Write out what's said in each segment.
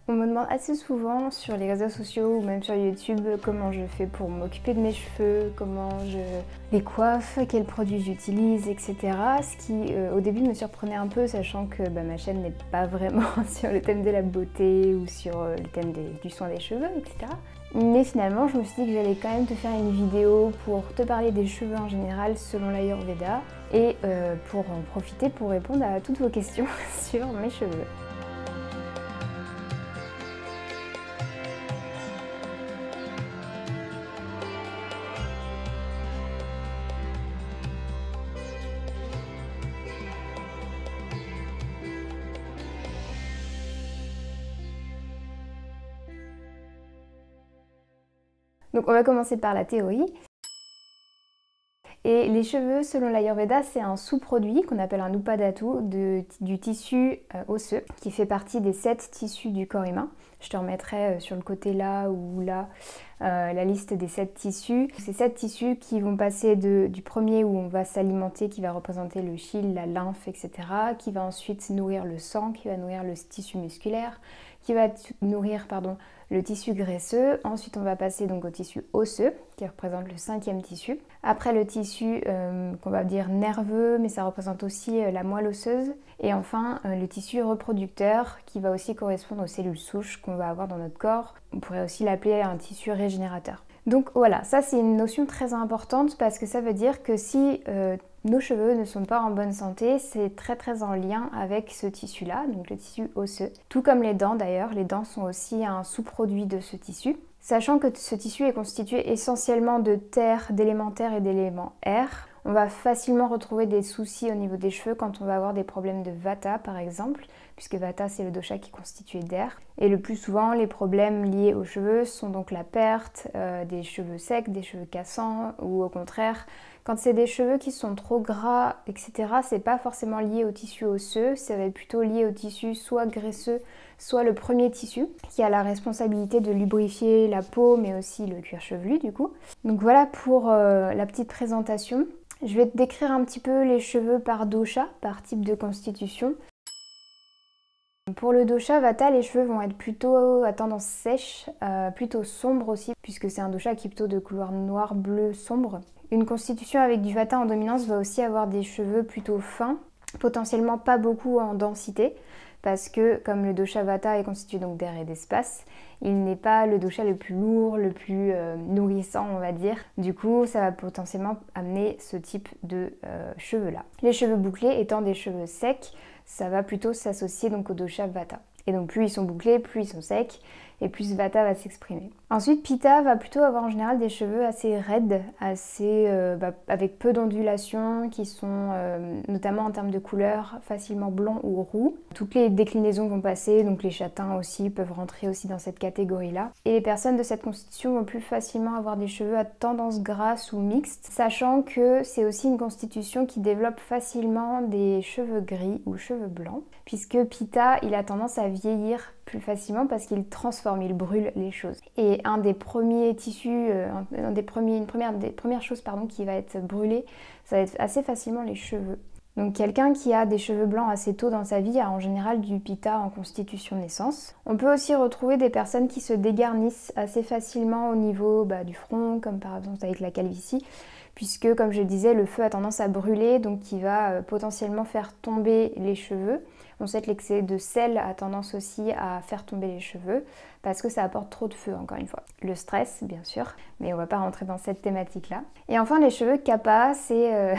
On me demande assez souvent sur les réseaux sociaux ou même sur YouTube comment je fais pour m'occuper de mes cheveux, comment je les coiffe, quels produits j'utilise, etc. Ce qui au début me surprenait un peu, sachant que ma chaîne n'est pas vraiment sur le thème de la beauté ou sur le thème du soin des cheveux, etc. Mais finalement, je me suis dit que j'allais quand même te faire une vidéo pour te parler des cheveux en général selon l'Ayurveda et pour en profiter pour répondre à toutes vos questions sur mes cheveux. Donc on va commencer par la théorie. Et les cheveux, selon l'Ayurveda, c'est un sous-produit qu'on appelle un Upadhatu du tissu osseux, qui fait partie des 7 tissus du corps humain. Je te remettrai sur le côté là ou là la liste des 7 tissus. Ces 7 tissus qui vont passer du premier où on va s'alimenter, qui va représenter le chyle, la lymphe, etc., qui va ensuite nourrir le sang, qui va nourrir le tissu musculaire, qui va nourrir le tissu graisseux. Ensuite, on va passer donc au tissu osseux, qui représente le 5e tissu. Après, le tissu qu'on va dire nerveux, mais ça représente aussi la moelle osseuse. Et enfin, le tissu reproducteur, qui va aussi correspondre aux cellules souches qu'on va avoir dans notre corps. On pourrait aussi l'appeler un tissu régénérateur. Donc voilà, ça c'est une notion très importante parce que ça veut dire que si nos cheveux ne sont pas en bonne santé, c'est très en lien avec ce tissu-là, donc le tissu osseux. Tout comme les dents d'ailleurs, les dents sont aussi un sous-produit de ce tissu. Sachant que ce tissu est constitué essentiellement de terre, d'éléments terre et d'éléments air, on va facilement retrouver des soucis au niveau des cheveux quand on va avoir des problèmes de vata par exemple, puisque vata c'est le dosha qui est constitué d'air. Et le plus souvent, les problèmes liés aux cheveux sont donc la perte des cheveux secs, des cheveux cassants, ou au contraire, quand c'est des cheveux qui sont trop gras, etc., c'est pas forcément lié au tissu osseux, ça va être plutôt lié au tissu soit graisseux, soit le premier tissu, qui a la responsabilité de lubrifier la peau, mais aussi le cuir chevelu du coup. Donc voilà pour la petite présentation. Je vais te décrire un petit peu les cheveux par dosha, par type de constitution. Pour le dosha Vata, les cheveux vont être plutôt à tendance sèche, plutôt sombre aussi, puisque c'est un dosha qui est plutôt de couleur noir, bleu, sombre. Une constitution avec du Vata en dominance va aussi avoir des cheveux plutôt fins, potentiellement pas beaucoup en densité, parce que comme le dosha Vata est constitué donc d'air et d'espace, il n'est pas le dosha le plus lourd, le plus nourrissant on va dire. Du coup ça va potentiellement amener ce type de cheveux là. Les cheveux bouclés étant des cheveux secs, ça va plutôt s'associer donc au dosha Vata. Et donc plus ils sont bouclés, plus ils sont secs, et plus Vata va s'exprimer. Ensuite, Pitta va plutôt avoir en général des cheveux assez raides, assez, avec peu d'ondulations, qui sont notamment en termes de couleur facilement blancs ou roux. Toutes les déclinaisons vont passer, donc les châtains aussi peuvent rentrer aussi dans cette catégorie-là. Et les personnes de cette constitution vont plus facilement avoir des cheveux à tendance grasse ou mixte, sachant que c'est aussi une constitution qui développe facilement des cheveux gris ou cheveux blancs, puisque Pitta, il a tendance à vieillir plus facilement parce qu'il transforme, il brûle les choses. Et un des premiers tissus, une des premières choses qui va être brûlée, ça va être assez facilement les cheveux. Donc quelqu'un qui a des cheveux blancs assez tôt dans sa vie a en général du Pitta en constitution naissance. On peut aussi retrouver des personnes qui se dégarnissent assez facilement au niveau du front, comme par exemple avec la calvitie, puisque comme je disais, le feu a tendance à brûler, donc qui va potentiellement faire tomber les cheveux. On sait que l'excès de sel a tendance aussi à faire tomber les cheveux parce que ça apporte trop de feu, encore une fois. Le stress, bien sûr, mais on va pas rentrer dans cette thématique-là. Et enfin, les cheveux kappa, c'est,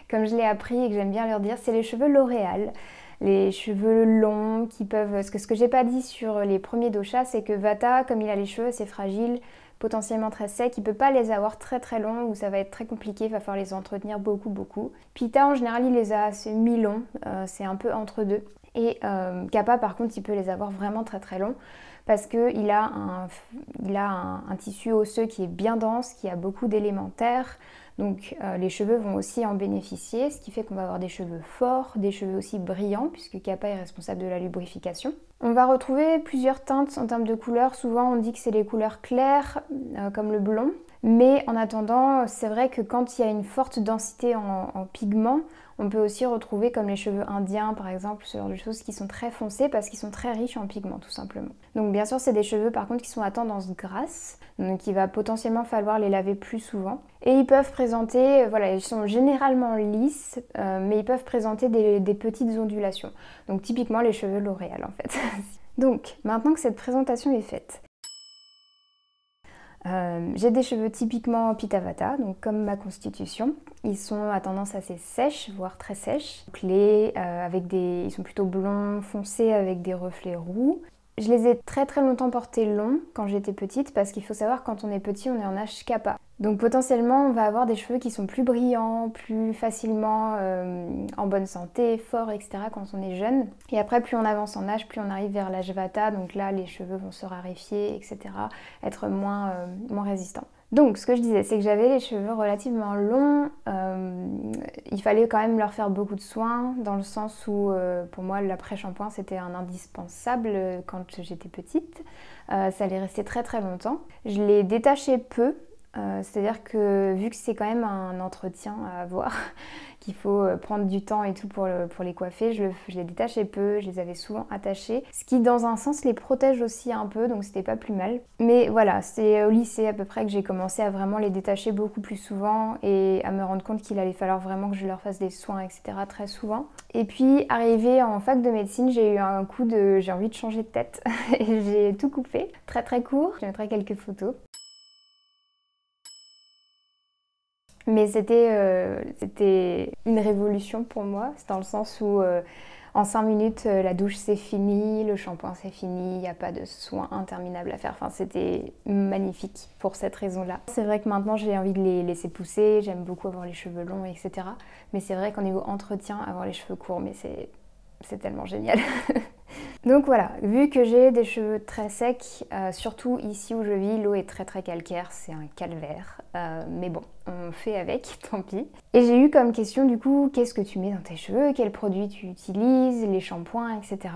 comme je l'ai appris et que j'aime bien leur dire, c'est les cheveux L'Oréal. Les cheveux longs qui peuvent... Parce que ce que j'ai pas dit sur les premiers doshas, c'est que Vata, comme il a les cheveux assez fragiles, potentiellement très secs, il peut pas les avoir très longs ou ça va être très compliqué, il va falloir les entretenir beaucoup. Pitta en général il les a assez mi-longs, c'est un peu entre deux. Et Kappa par contre il peut les avoir vraiment très longs parce qu'il a un tissu osseux qui est bien dense, qui a beaucoup d'éléments terre. Donc les cheveux vont aussi en bénéficier, ce qui fait qu'on va avoir des cheveux forts, des cheveux aussi brillants, puisque Kappa est responsable de la lubrification. On va retrouver plusieurs teintes en termes de couleurs. Souvent on dit que c'est les couleurs claires, comme le blond. Mais en attendant, c'est vrai que quand il y a une forte densité en pigments, On peut aussi retrouver comme les cheveux indiens par exemple, ce genre de choses qui sont très foncés parce qu'ils sont très riches en pigments tout simplement. Donc bien sûr c'est des cheveux par contre qui sont à tendance grasse, donc il va potentiellement falloir les laver plus souvent. Et ils peuvent présenter, voilà, ils sont généralement lisses, mais ils peuvent présenter des petites ondulations. Donc typiquement les cheveux L'Oréal en fait. Donc maintenant que cette présentation est faite, j'ai des cheveux typiquement Pita-Vata, donc comme ma constitution. Ils sont à tendance assez sèches, voire très sèches. Clés, ils sont plutôt blonds foncés avec des reflets roux. Je les ai très longtemps portés longs quand j'étais petite parce qu'il faut savoir quand on est petit on est en âge kappa. Donc potentiellement on va avoir des cheveux qui sont plus brillants, plus facilement en bonne santé, forts, etc. quand on est jeune. Et après plus on avance en âge, plus on arrive vers l'âge Vata, donc là les cheveux vont se raréfier, etc. Être moins résistants. Donc ce que je disais, c'est que j'avais les cheveux relativement longs, il fallait quand même leur faire beaucoup de soins, dans le sens où pour moi l'après-shampoing c'était un indispensable quand j'étais petite, ça allait rester très longtemps. Je les détachais peu, c'est-à-dire que vu que c'est quand même un entretien à avoir, qu'il faut prendre du temps et tout pour les coiffer, je les détachais peu, je les avais souvent attachés, ce qui dans un sens les protège aussi un peu, donc c'était pas plus mal. Mais voilà, c'est au lycée à peu près que j'ai commencé à vraiment les détacher beaucoup plus souvent et à me rendre compte qu'il allait falloir vraiment que je leur fasse des soins, etc. très souvent. Et puis arrivée en fac de médecine, j'ai eu un coup de j'ai envie de changer de tête et j'ai tout coupé, très court, je mettrai quelques photos. Mais c'était une révolution pour moi, c'est dans le sens où en 5 minutes la douche c'est fini, le shampoing c'est fini, il n'y a pas de soins interminables à faire, enfin c'était magnifique pour cette raison-là. C'est vrai que maintenant j'ai envie de les laisser pousser, j'aime beaucoup avoir les cheveux longs, etc. Mais c'est vrai qu'au niveau entretien, avoir les cheveux courts, mais c'est tellement génial. Donc voilà, vu que j'ai des cheveux très secs, surtout ici où je vis, l'eau est très calcaire, c'est un calvaire. Mais bon, on fait avec, tant pis. Et j'ai eu comme question du coup, qu'est-ce que tu mets dans tes cheveux, quels produits tu utilises, les shampoings, etc.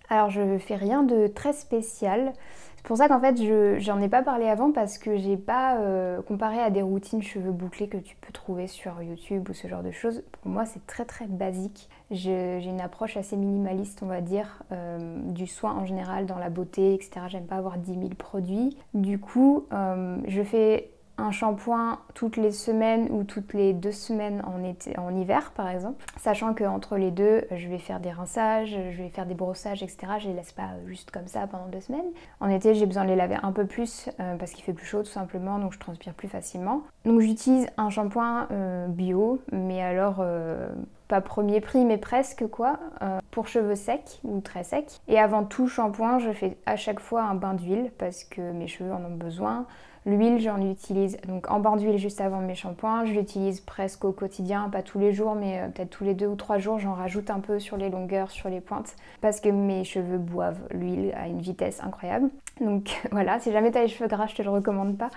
Alors je fais rien de très spécial. C'est pour ça qu'en fait j'en ai pas parlé avant parce que j'ai pas comparé à des routines cheveux bouclés que tu peux trouver sur YouTube ou ce genre de choses. Pour moi c'est très basique. J'ai une approche assez minimaliste on va dire du soin en général dans la beauté etc. J'aime pas avoir 10 000 produits. Du coup je fais un shampoing toutes les semaines ou toutes les 2 semaines en hiver par exemple, sachant qu'entre les deux je vais faire des rinçages, je vais faire des brossages etc. Je les laisse pas juste comme ça pendant 2 semaines. En été j'ai besoin de les laver un peu plus parce qu'il fait plus chaud tout simplement, donc je transpire plus facilement. Donc j'utilise un shampoing bio, mais alors pas premier prix mais presque quoi, pour cheveux secs ou très secs. Et avant tout shampoing je fais à chaque fois un bain d'huile parce que mes cheveux en ont besoin. L'huile, j'en utilise donc en bain d'huile juste avant mes shampoings. Je l'utilise presque au quotidien, pas tous les jours, mais peut-être tous les 2 ou 3 jours. J'en rajoute un peu sur les longueurs, sur les pointes, parce que mes cheveux boivent l'huile à une vitesse incroyable. Donc voilà, si jamais tu as les cheveux gras, je te le recommande pas.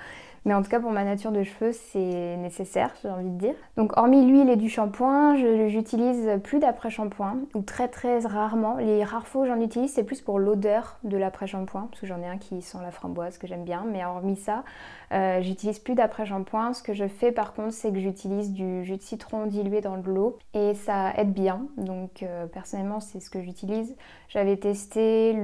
Mais en tout cas, pour ma nature de cheveux, c'est nécessaire, j'ai envie de dire. Donc hormis l'huile et du shampoing, j'utilise plus d'après-shampoing, ou très rarement. Les rares fois où j'en utilise, c'est plus pour l'odeur de l'après-shampoing, parce que j'en ai un qui sent la framboise, que j'aime bien. Mais hormis ça, j'utilise plus d'après-shampoing. Ce que je fais par contre, c'est que j'utilise du jus de citron dilué dans de l'eau, et ça aide bien. Donc personnellement, c'est ce que j'utilise. J'avais testé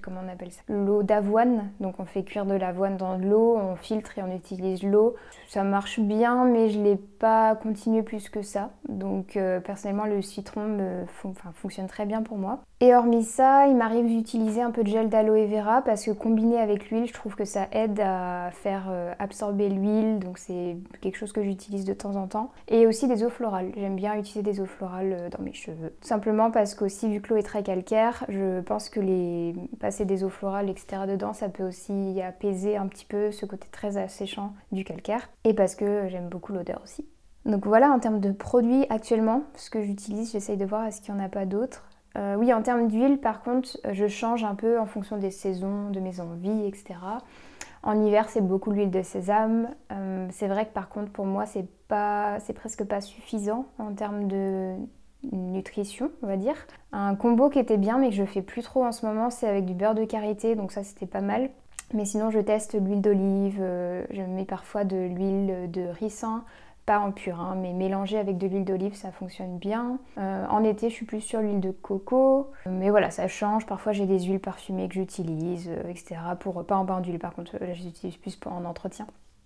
comment on appelle ça, l'eau d'avoine. Donc on fait cuire de l'avoine dans de l'eau, on filtre et on utilise l'eau. Ça marche bien, mais je l'ai pas continué plus que ça. Donc personnellement, le citron fonctionne très bien pour moi. Et hormis ça, il m'arrive d'utiliser un peu de gel d'aloe vera parce que combiné avec l'huile, je trouve que ça aide à faire absorber l'huile. Donc c'est quelque chose que j'utilise de temps en temps. Et aussi des eaux florales. J'aime bien utiliser des eaux florales dans mes cheveux. Tout simplement parce qu'aussi, vu que l'eau est très calcaire, je pense que passer des eaux florales, etc. dedans, ça peut aussi apaiser un petit peu ce côté très asséchant du calcaire. Et parce que j'aime beaucoup l'odeur aussi. Donc voilà, en termes de produits actuellement, ce que j'utilise, j'essaye de voir est-ce qu'il n'y en a pas d'autres. Oui, en termes d'huile, par contre, je change un peu en fonction des saisons, de mes envies, etc. En hiver, c'est beaucoup l'huile de sésame. C'est vrai que par contre, pour moi, c'est presque pas suffisant en termes de nutrition, on va dire. Un combo qui était bien, mais que je fais plus trop en ce moment, c'est avec du beurre de karité, donc ça, c'était pas mal. Mais sinon, je teste l'huile d'olive, je mets parfois de l'huile de ricin, pas en pur, hein, mais mélangé avec de l'huile d'olive, ça fonctionne bien. En été, je suis plus sur l'huile de coco, mais voilà, ça change. Parfois, j'ai des huiles parfumées que j'utilise, etc. Pour pas en bain d'huile, par contre, là, je les utilise plus pour en entretien.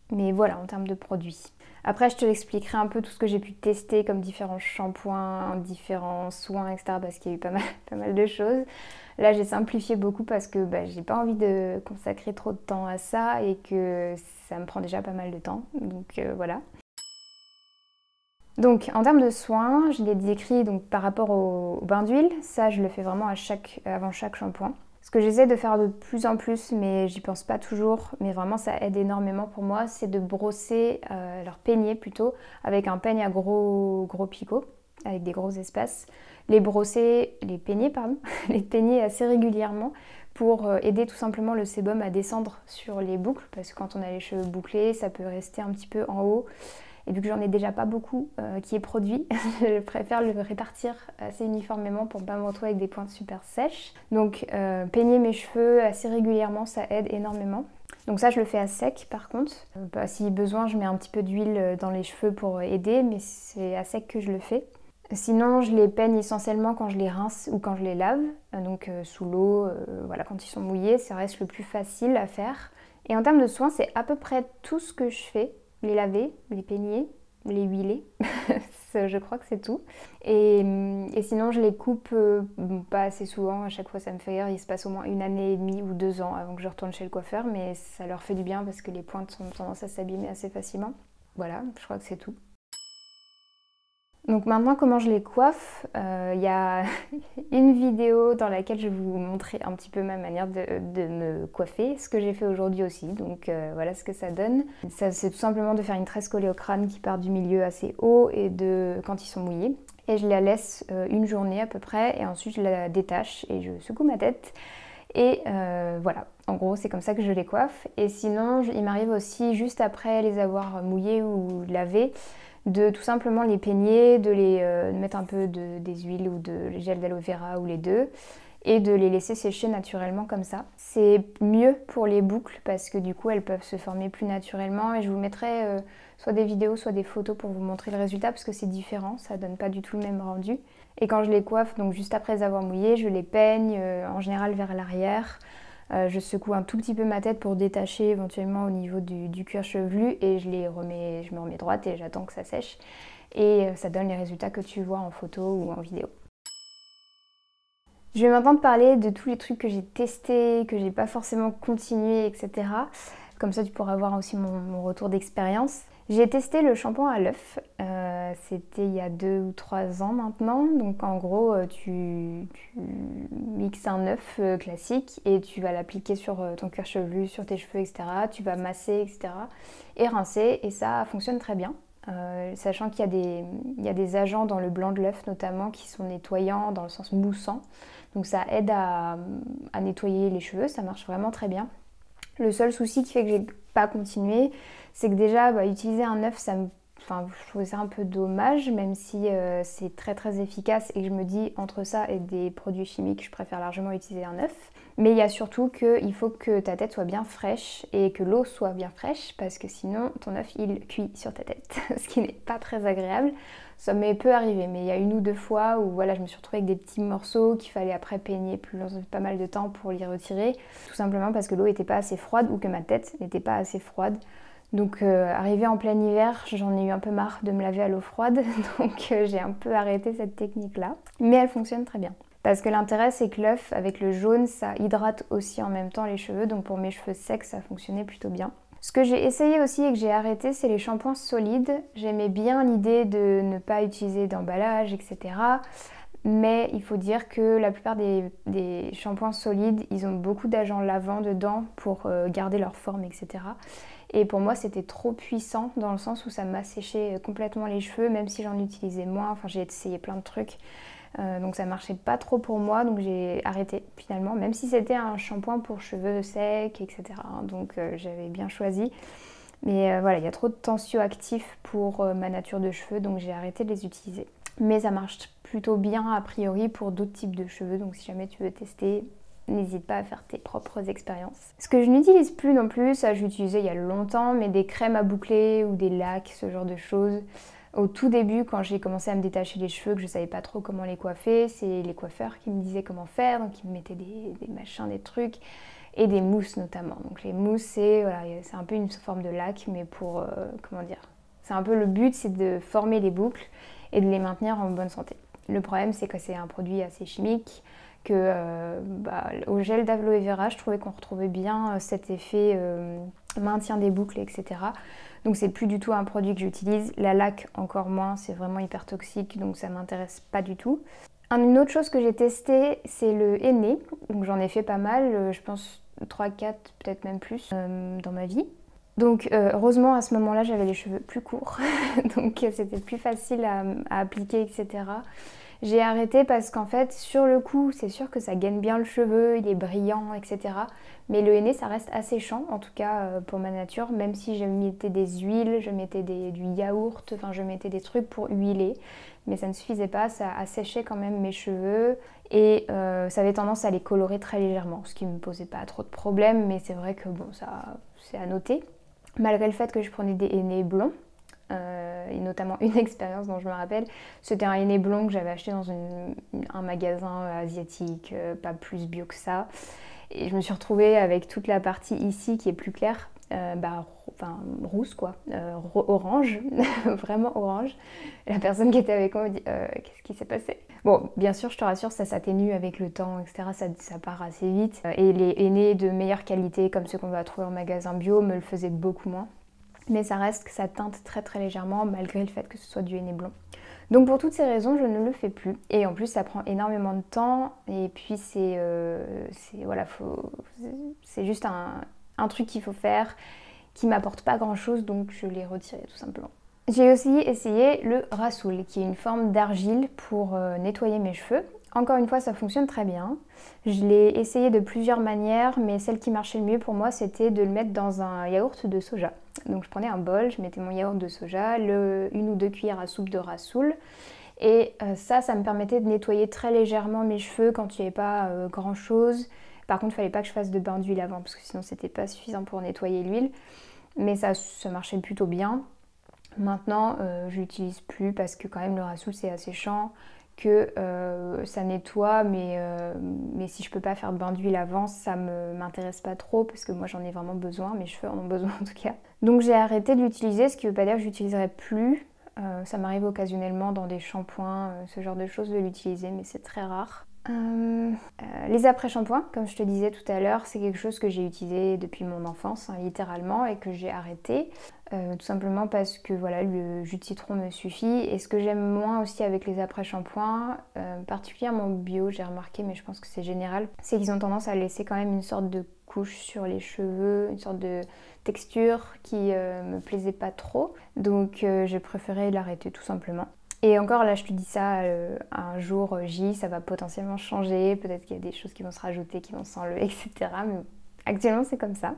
Mais voilà, en termes de produits. Après, je te l'expliquerai un peu tout ce que j'ai pu tester comme différents shampoings, différents soins, etc. Parce qu'il y a eu pas mal de choses. Là, j'ai simplifié beaucoup parce que j'ai pas envie de consacrer trop de temps à ça et que ça me prend déjà pas mal de temps. Donc voilà. Donc en termes de soins, je l'ai décrit donc, par rapport au bain d'huile. Ça, je le fais vraiment avant chaque shampoing. Ce que j'essaie de faire de plus en plus, mais j'y pense pas toujours, mais vraiment ça aide énormément pour moi, c'est de brosser, leur peigner plutôt, avec un peigne à gros picots, avec des gros espaces. Les peigner assez régulièrement pour aider tout simplement le sébum à descendre sur les boucles, parce que quand on a les cheveux bouclés, ça peut rester un petit peu en haut. Et vu que j'en ai déjà pas beaucoup qui est produit, je préfère le répartir assez uniformément pour ne pas me retrouver avec des pointes super sèches. Donc peigner mes cheveux assez régulièrement, ça aide énormément. Donc ça, je le fais à sec par contre. Si besoin, je mets un petit peu d'huile dans les cheveux pour aider, mais c'est à sec que je le fais. Sinon, je les peigne essentiellement quand je les rince ou quand je les lave, donc sous l'eau, voilà, quand ils sont mouillés, ça reste le plus facile à faire. Et en termes de soins, c'est à peu près tout ce que je fais. Les laver, les peigner, les huiler, je crois que c'est tout. Et sinon je les coupe pas assez souvent, à chaque fois ça me fait rire, il se passe au moins 1 année et demie ou 2 ans avant que je retourne chez le coiffeur, mais ça leur fait du bien parce que les pointes ont tendance à s'abîmer assez facilement. Voilà, je crois que c'est tout. Donc maintenant, comment je les coiffe, y a une vidéo dans laquelle je vais vous montrer un petit peu ma manière de me coiffer, ce que j'ai fait aujourd'hui aussi, donc voilà ce que ça donne. Ça, c'est tout simplement de faire une tresse collée au crâne qui part du milieu assez haut et quand ils sont mouillés. Et je la laisse une journée à peu près et ensuite je la détache et je secoue ma tête. Et voilà, en gros c'est comme ça que je les coiffe. Et sinon, il m'arrive aussi juste après les avoir mouillés ou lavés, de tout simplement les peigner, de mettre un peu des huiles ou de gel d'aloe vera ou les deux et de les laisser sécher naturellement comme ça. C'est mieux pour les boucles parce que du coup elles peuvent se former plus naturellement et je vous mettrai soit des vidéos soit des photos pour vous montrer le résultat parce que c'est différent, ça donne pas du tout le même rendu. Et quand je les coiffe, donc juste après les avoir mouillés, je les peigne en général vers l'arrière. Je secoue un tout petit peu ma tête pour détacher éventuellement au niveau du cuir chevelu et je me remets droite et j'attends que ça sèche. Et ça donne les résultats que tu vois en photo ou en vidéo. Je vais maintenant te parler de tous les trucs que j'ai testés, que j'ai pas forcément continué, etc. Comme ça tu pourras voir aussi mon retour d'expérience. J'ai testé le shampoing à l'œuf, c'était il y a 2 ou 3 ans maintenant. Donc en gros, tu mixes un œuf classique et tu vas l'appliquer sur ton cuir chevelu, sur tes cheveux, etc. Tu vas masser, etc. et rincer et ça fonctionne très bien. Sachant qu'il y a des agents dans le blanc de l'œuf notamment qui sont nettoyants dans le sens moussant. Donc ça aide à nettoyer les cheveux, ça marche vraiment très bien. Le seul souci qui fait que j'ai pas continué, c'est que déjà utiliser un œuf, je trouvais ça un peu dommage, même si c'est très très efficace et que je me dis entre ça et des produits chimiques, je préfère largement utiliser un œuf. Mais il y a surtout qu'il faut que ta tête soit bien fraîche et que l'eau soit bien fraîche parce que sinon ton œuf il cuit sur ta tête, ce qui n'est pas très agréable. Ça m'est peu arrivé, mais il y a 1 ou 2 fois où voilà, je me suis retrouvée avec des petits morceaux qu'il fallait après peigner pas mal de temps pour les retirer, tout simplement parce que l'eau n'était pas assez froide ou que ma tête n'était pas assez froide. Donc arrivé en plein hiver, j'en ai eu un peu marre de me laver à l'eau froide, donc j'ai un peu arrêté cette technique-là. Mais elle fonctionne très bien. Parce que l'intérêt, c'est que l'œuf, avec le jaune, ça hydrate aussi en même temps les cheveux. Donc pour mes cheveux secs, ça fonctionnait plutôt bien. Ce que j'ai essayé aussi et que j'ai arrêté, c'est les shampoings solides. J'aimais bien l'idée de ne pas utiliser d'emballage, etc. Mais il faut dire que la plupart des shampoings solides, ils ont beaucoup d'agents lavants dedans pour garder leur forme, etc. Et pour moi, c'était trop puissant dans le sens où ça m'asséchait complètement les cheveux, même si j'en utilisais moins. Enfin, j'ai essayé plein de trucs. Donc ça marchait pas trop pour moi, donc j'ai arrêté finalement, même si c'était un shampoing pour cheveux secs, etc. Donc j'avais bien choisi. Mais voilà, il y a trop de tensioactifs pour ma nature de cheveux, donc j'ai arrêté de les utiliser. Mais ça marche plutôt bien a priori pour d'autres types de cheveux, donc si jamais tu veux tester, n'hésite pas à faire tes propres expériences. Ce que je n'utilise plus non plus, ça je l'utilisais il y a longtemps, mais des crèmes à boucler ou des lacs, ce genre de choses. Au tout début, quand j'ai commencé à me détacher les cheveux, que je savais pas trop comment les coiffer, c'est les coiffeurs qui me disaient comment faire, donc ils me mettaient des machins, des trucs, et des mousses notamment. Donc les mousses, c'est voilà, un peu une forme de lac, mais pour, comment dire, c'est un peu le but, c'est de former les boucles et de les maintenir en bonne santé. Le problème, c'est que c'est un produit assez chimique, que au gel d'aloe vera, je trouvais qu'on retrouvait bien cet effet maintien des boucles, etc. Donc c'est plus du tout un produit que j'utilise. La laque encore moins, c'est vraiment hyper toxique, donc ça m'intéresse pas du tout. Une autre chose que j'ai testée, c'est le henné. Donc j'en ai fait pas mal, je pense 3, 4, peut-être même plus dans ma vie. Donc heureusement à ce moment-là j'avais les cheveux plus courts, donc c'était plus facile à appliquer, etc. J'ai arrêté parce qu'en fait sur le coup c'est sûr que ça gaine bien le cheveu, il est brillant, etc. Mais le henné ça reste asséchant, en tout cas pour ma nature, même si je mettais des huiles, je mettais du yaourt, enfin je mettais des trucs pour huiler. Mais ça ne suffisait pas, ça asséchait quand même mes cheveux et ça avait tendance à les colorer très légèrement, ce qui ne me posait pas trop de problèmes, mais c'est vrai que bon, ça c'est à noter. Malgré le fait que je prenais des hennés blonds, et notamment une expérience dont je me rappelle, c'était un henné blond que j'avais acheté dans un magasin asiatique, pas plus bio que ça. Et je me suis retrouvée avec toute la partie ici qui est plus claire, rousse quoi, orange, vraiment orange. La personne qui était avec moi me dit qu'est-ce qui s'est passé? Bon, bien sûr, je te rassure, ça s'atténue avec le temps, etc. Ça part assez vite. Et les hennés de meilleure qualité, comme ceux qu'on va trouver en magasin bio, me le faisaient beaucoup moins. Mais ça reste que ça teinte très très légèrement, malgré le fait que ce soit du henné blond. Donc pour toutes ces raisons, je ne le fais plus. Et en plus, ça prend énormément de temps. Et puis c'est juste un truc qu'il faut faire, qui m'apporte pas grand chose, donc je l'ai retiré tout simplement. J'ai aussi essayé le Rasoul, qui est une forme d'argile pour nettoyer mes cheveux. Encore une fois, ça fonctionne très bien. Je l'ai essayé de plusieurs manières, mais celle qui marchait le mieux pour moi, c'était de le mettre dans un yaourt de soja. Donc je prenais un bol, je mettais mon yaourt de soja, 1 ou 2 cuillères à soupe de Rasoul. Et ça me permettait de nettoyer très légèrement mes cheveux quand il n'y avait pas grand chose. Par contre, il ne fallait pas que je fasse de bain d'huile avant, parce que sinon c'était pas suffisant pour nettoyer l'huile. Mais ça marchait plutôt bien. Maintenant, je l'utilise plus parce que quand même le Rasoul c'est asséchant, que ça nettoie, mais si je peux pas faire de bain d'huile avant, ça m'intéresse pas trop parce que moi j'en ai vraiment besoin, mes cheveux en ont besoin en tout cas. Donc j'ai arrêté de l'utiliser, ce qui veut pas dire que je l'utiliserai plus. Ça m'arrive occasionnellement dans des shampoings, ce genre de choses de l'utiliser, mais c'est très rare. Les après-shampoings, comme je te disais tout à l'heure, c'est quelque chose que j'ai utilisé depuis mon enfance, hein, littéralement, et que j'ai arrêté. Tout simplement parce que voilà, le jus de citron me suffit. Et ce que j'aime moins aussi avec les après-shampoings, particulièrement bio, j'ai remarqué, mais je pense que c'est général, c'est qu'ils ont tendance à laisser quand même une sorte de couche sur les cheveux, une sorte de texture qui me plaisait pas trop. Donc j'ai préféré l'arrêter tout simplement. Et encore là, je te dis ça, un jour J, ça va potentiellement changer, peut-être qu'il y a des choses qui vont se rajouter, qui vont s'enlever, etc. Mais actuellement, c'est comme ça.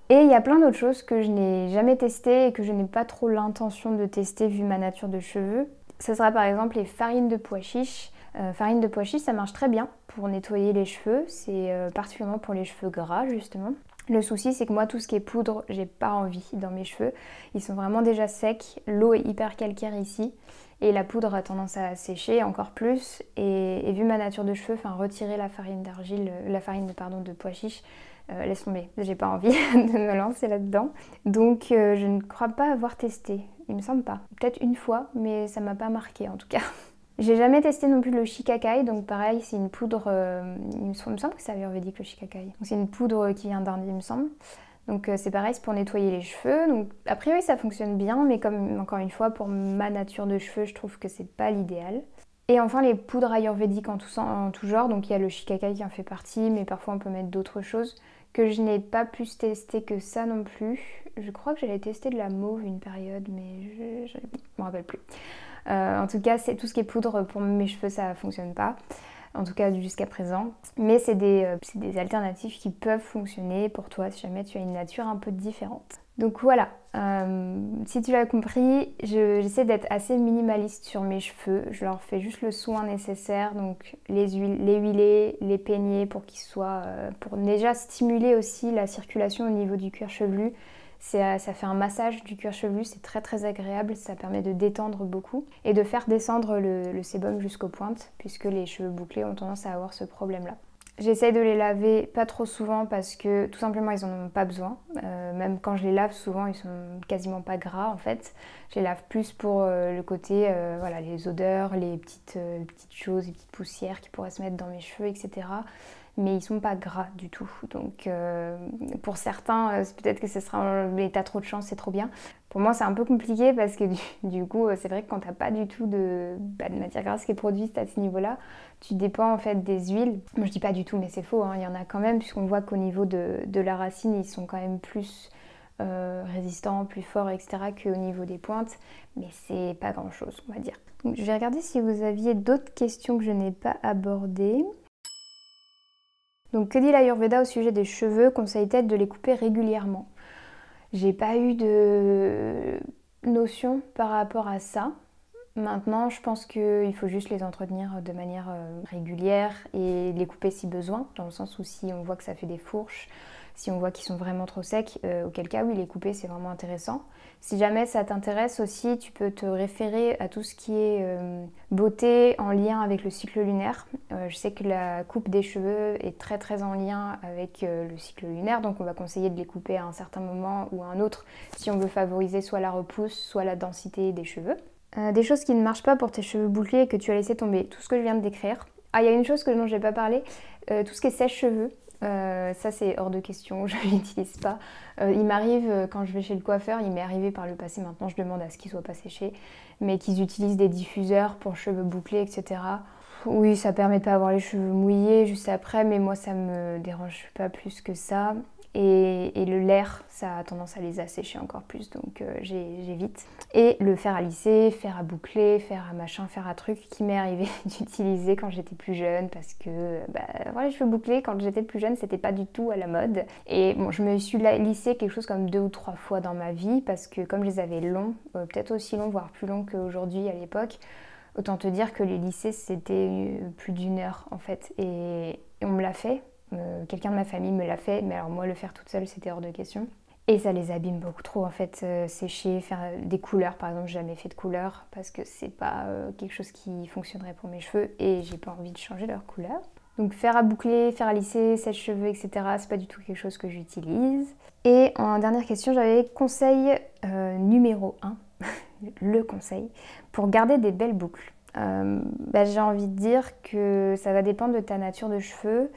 Et il y a plein d'autres choses que je n'ai jamais testées et que je n'ai pas trop l'intention de tester vu ma nature de cheveux. Ce sera par exemple les farines de pois chiches. Farine de pois chiches, ça marche très bien pour nettoyer les cheveux, c'est particulièrement pour les cheveux gras justement. Le souci, c'est que moi, tout ce qui est poudre, j'ai pas envie dans mes cheveux. Ils sont vraiment déjà secs, l'eau est hyper calcaire ici et la poudre a tendance à sécher encore plus. Et vu ma nature de cheveux, retirer la farine de pois chiches, laisse tomber, j'ai pas envie de me lancer là-dedans. Donc je ne crois pas avoir testé, il me semble pas. Peut-être une fois, mais ça m'a pas marqué en tout cas. J'ai jamais testé non plus le shikakai, donc pareil, c'est une poudre, il me semble que c'est ayurvédique le shikakai. C'est une poudre qui vient d'Inde, il me semble. Donc c'est pareil, c'est pour nettoyer les cheveux. Donc a priori ça fonctionne bien, mais comme encore une fois, pour ma nature de cheveux, je trouve que c'est pas l'idéal. Et enfin les poudres ayurvédiques en tout genre, donc il y a le shikakai qui en fait partie, mais parfois on peut mettre d'autres choses que je n'ai pas plus testé que ça non plus. Je crois que j'avais testé de la mauve une période, mais je me rappelle plus. En tout cas, c'est tout ce qui est poudre pour mes cheveux, ça fonctionne pas. en tout cas jusqu'à présent. Mais c'est des alternatives qui peuvent fonctionner pour toi si jamais tu as une nature un peu différente. Donc voilà, si tu l'as compris, j'essaie d'être assez minimaliste sur mes cheveux. Je leur fais juste le soin nécessaire, donc les huiler, les peigner pour qu'ils soient... pour déjà stimuler aussi la circulation au niveau du cuir chevelu. Ça fait un massage du cuir chevelu, c'est très très agréable, ça permet de détendre beaucoup et de faire descendre le sébum jusqu'aux pointes, puisque les cheveux bouclés ont tendance à avoir ce problème-là. J'essaye de les laver pas trop souvent parce que tout simplement ils en ont pas besoin. Même quand je les lave, souvent ils sont quasiment pas gras en fait. Je les lave plus pour le côté, voilà, les odeurs, les petites choses, les petites poussières qui pourraient se mettre dans mes cheveux, etc. Mais ils sont pas gras du tout. Donc pour certains, peut-être que ce sera mais t'as trop de chance, c'est trop bien. Pour moi c'est un peu compliqué parce que du coup c'est vrai que quand t'as pas du tout de matière grasse qui est produite à ce niveau-là, tu dépends en fait des huiles. Moi je dis pas du tout mais c'est faux, hein, il y en a quand même puisqu'on voit qu'au niveau de la racine ils sont quand même plus résistants, plus forts, etc. qu'au niveau des pointes. Mais c'est pas grand chose on va dire. Donc je vais regarder si vous aviez d'autres questions que je n'ai pas abordées. Donc que dit l'Ayurveda au sujet des cheveux? Conseille-t-elle de les couper régulièrement? J'ai pas eu de notion par rapport à ça. Maintenant, je pense qu'il faut juste les entretenir de manière régulière et les couper si besoin, dans le sens où si on voit que ça fait des fourches, si on voit qu'ils sont vraiment trop secs, auquel cas oui, les couper c'est vraiment intéressant. Si jamais ça t'intéresse aussi, tu peux te référer à tout ce qui est beauté en lien avec le cycle lunaire. Je sais que la coupe des cheveux est très très en lien avec le cycle lunaire, donc on va conseiller de les couper à un certain moment ou à un autre si on veut favoriser soit la repousse, soit la densité des cheveux. Des choses qui ne marchent pas pour tes cheveux bouclés et que tu as laissé tomber, tout ce que je viens de décrire. Ah, il y a une chose dont je n'ai pas parlé, tout ce qui est sèche-cheveux. Ça c'est hors de question, je ne l'utilise pas. Il m'arrive quand je vais chez le coiffeur, il m'est arrivé par le passé, maintenant je demande à ce qu'ils ne soient pas séchés, mais qu'ils utilisent des diffuseurs pour cheveux bouclés, etc. Oui, ça permet de ne pas avoir les cheveux mouillés juste après, mais moi ça me dérange pas plus que ça. Et le l'air, ça a tendance à les assécher encore plus, donc j'évite. Et le fer à lisser, fer à boucler, fer à machin, fer à truc qui m'est arrivé d'utiliser quand j'étais plus jeune parce que voilà, les cheveux bouclés quand j'étais plus jeune c'était pas du tout à la mode. Et bon, je me suis lissé quelque chose comme 2 ou 3 fois dans ma vie parce que comme je les avais longs, peut-être aussi longs, voire plus longs qu'aujourd'hui à l'époque, autant te dire que les lisser c'était plus d'1 heure en fait. Et on me l'a fait. Quelqu'un de ma famille me l'a fait, mais alors moi le faire toute seule c'était hors de question. Et ça les abîme beaucoup trop en fait, sécher, faire des couleurs par exemple, j'ai jamais fait de couleurs parce que c'est pas quelque chose qui fonctionnerait pour mes cheveux et j'ai pas envie de changer leur couleur. Donc fer à boucler, fer à lisser, sèche-cheveux, etc. c'est pas du tout quelque chose que j'utilise. Et en dernière question, j'avais conseil numéro 1, le conseil, pour garder des belles boucles. J'ai envie de dire que ça va dépendre de ta nature de cheveux.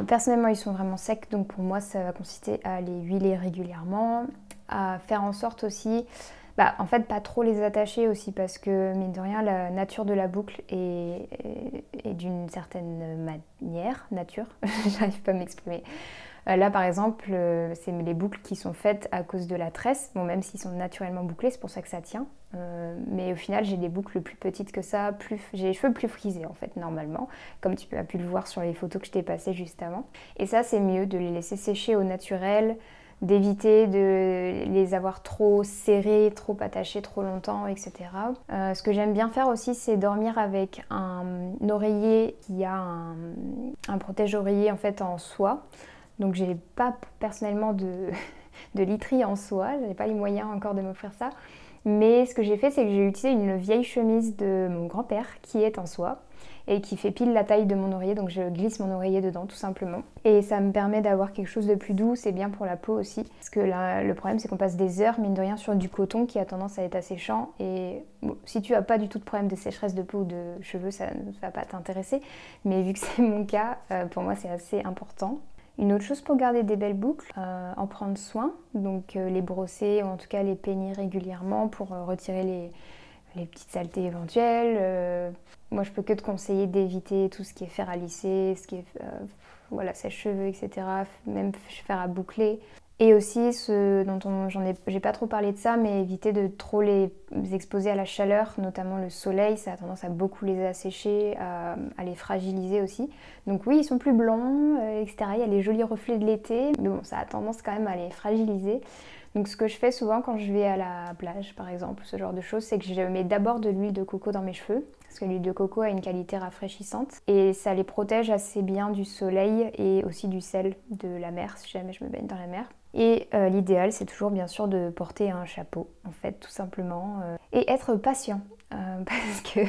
Personnellement ils sont vraiment secs, donc pour moi ça va consister à les huiler régulièrement, à faire en sorte aussi, en fait pas trop les attacher aussi parce que mine de rien la nature de la boucle est d'une certaine manière, j'arrive pas à m'exprimer. Là par exemple, c'est les boucles qui sont faites à cause de la tresse, bon même s'ils sont naturellement bouclés, c'est pour ça que ça tient. Mais au final j'ai des boucles plus petites que ça, j'ai les cheveux plus frisés en fait normalement, comme tu as pu le voir sur les photos que je t'ai passées juste avant. Et ça c'est mieux de les laisser sécher au naturel, d'éviter de les avoir trop serrés, trop attachés trop longtemps, etc. Ce que j'aime bien faire aussi c'est dormir avec un oreiller qui a un protège-oreiller en fait en soie. Donc j'ai pas personnellement de literie en soie, j'avais pas les moyens encore de m'offrir ça. Mais ce que j'ai fait, c'est que j'ai utilisé une vieille chemise de mon grand-père qui est en soie et qui fait pile la taille de mon oreiller, donc je glisse mon oreiller dedans tout simplement. Et ça me permet d'avoir quelque chose de plus doux, c'est bien pour la peau aussi. Parce que là, le problème c'est qu'on passe des heures, mine de rien, sur du coton qui a tendance à être asséchant. Et bon, si tu as pas du tout de problème de sécheresse de peau ou de cheveux, ça ne va pas t'intéresser. Mais vu que c'est mon cas, pour moi c'est assez important. Une autre chose pour garder des belles boucles, en prendre soin, donc les brosser ou en tout cas les peigner régulièrement pour retirer les petites saletés éventuelles. Moi je peux que te conseiller d'éviter tout ce qui est fer à lisser, ce qui est voilà, sèche-cheveux, etc. Même fer à boucler. Et aussi ce dont j'ai pas trop parlé de ça, mais éviter de trop les exposer à la chaleur, notamment le soleil, ça a tendance à beaucoup les assécher, à les fragiliser aussi. Donc oui, ils sont plus blancs, etc. Il y a les jolis reflets de l'été, mais bon, ça a tendance quand même à les fragiliser. Donc ce que je fais souvent quand je vais à la plage, par exemple, ce genre de choses, c'est que je mets d'abord de l'huile de coco dans mes cheveux, parce que l'huile de coco a une qualité rafraîchissante, et ça les protège assez bien du soleil et aussi du sel de la mer, si jamais je me baigne dans la mer. Et l'idéal, c'est toujours bien sûr de porter un chapeau, en fait, tout simplement, et être patient, parce que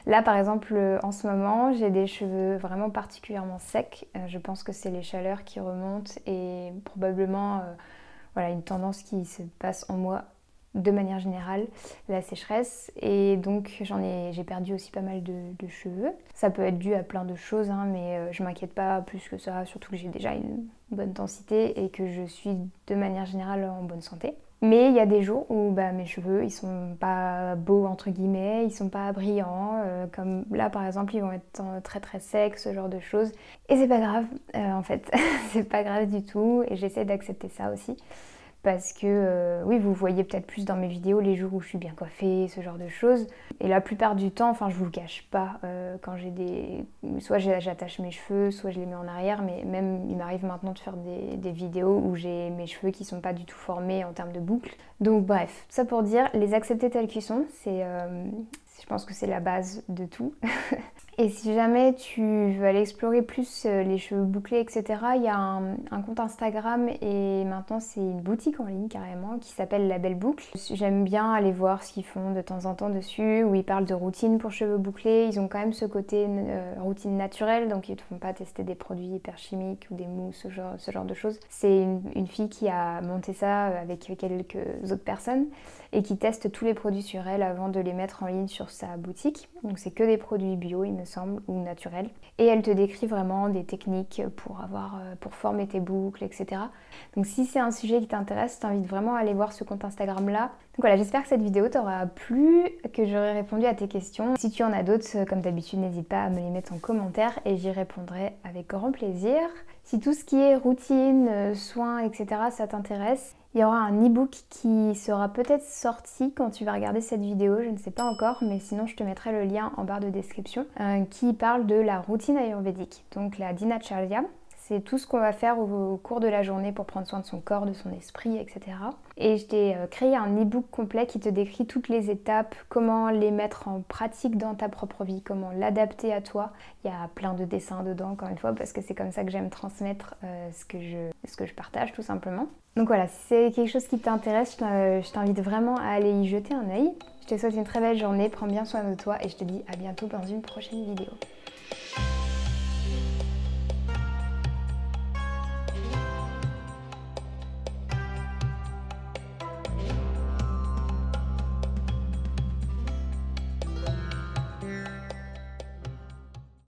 là, par exemple, en ce moment, j'ai des cheveux vraiment particulièrement secs. Je pense que c'est les chaleurs qui remontent et probablement voilà, une tendance qui se passe en moi de manière générale, la sécheresse. Et donc j'ai perdu aussi pas mal de cheveux. Ça peut être dû à plein de choses, hein, mais je m'inquiète pas plus que ça, surtout que j'ai déjà une bonne densité et que je suis de manière générale en bonne santé. Mais il y a des jours où mes cheveux ils sont pas beaux entre guillemets, ils sont pas brillants, comme là par exemple ils vont être très très secs, ce genre de choses. Et c'est pas grave en fait, c'est pas grave du tout et j'essaie d'accepter ça aussi. Parce que oui, vous voyez peut-être plus dans mes vidéos les jours où je suis bien coiffée, ce genre de choses. Et la plupart du temps, enfin je vous le cache pas, quand j'ai des... Soit j'attache mes cheveux, soit je les mets en arrière, mais même il m'arrive maintenant de faire des vidéos où j'ai mes cheveux qui sont pas du tout formés en termes de boucles. Donc bref, ça pour dire, les accepter tels qu'ils sont, je pense que c'est la base de tout. Et si jamais tu veux aller explorer plus les cheveux bouclés, etc., il y a un compte Instagram et maintenant c'est une boutique en ligne carrément qui s'appelle La Belle Boucle. J'aime bien aller voir ce qu'ils font de temps en temps dessus, où ils parlent de routine pour cheveux bouclés. Ils ont quand même ce côté routine naturelle, donc ils ne te font pas tester des produits hyper chimiques ou des mousses, ce genre de choses. C'est une fille qui a monté ça avec quelques autres personnes et qui teste tous les produits sur elle avant de les mettre en ligne sur sa boutique. Donc c'est que des produits bio, il me semble, ou naturels. Et elle te décrit vraiment des techniques pour former tes boucles, etc. Donc si c'est un sujet qui t'intéresse, je t'invite vraiment à aller voir ce compte Instagram là. Donc voilà, j'espère que cette vidéo t'aura plu, que j'aurai répondu à tes questions. Si tu en as d'autres, comme d'habitude, n'hésite pas à me les mettre en commentaire et j'y répondrai avec grand plaisir. Si tout ce qui est routine, soins, etc. ça t'intéresse, il y aura un e-book qui sera peut-être sorti quand tu vas regarder cette vidéo, je ne sais pas encore, mais sinon je te mettrai le lien en barre de description, qui parle de la routine ayurvédique, donc la Dinacharya. C'est tout ce qu'on va faire au cours de la journée pour prendre soin de son corps, de son esprit, etc. Et je t'ai créé un e-book complet qui te décrit toutes les étapes, comment les mettre en pratique dans ta propre vie, comment l'adapter à toi. Il y a plein de dessins dedans, encore une fois, parce que c'est comme ça que j'aime transmettre ce que je partage, tout simplement. Donc voilà, si c'est quelque chose qui t'intéresse, je t'invite vraiment à aller y jeter un œil. Je te souhaite une très belle journée, prends bien soin de toi et je te dis à bientôt dans une prochaine vidéo.